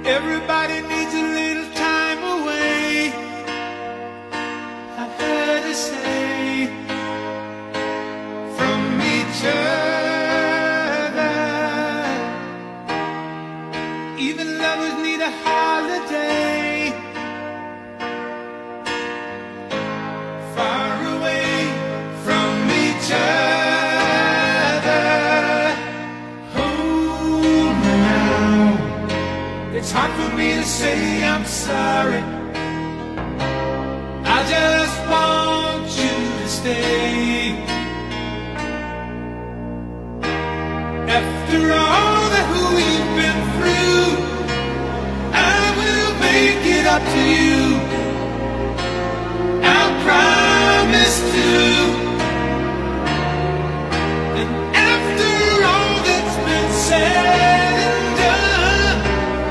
Everybody needs a little time away. I've heard her say from each other. Even lovers need a holiday. Far away from each other. Oh, now it's hard for me to say I'm sorry. I just want you to stay. After all that we've been through, I will make it up to you. I promise to.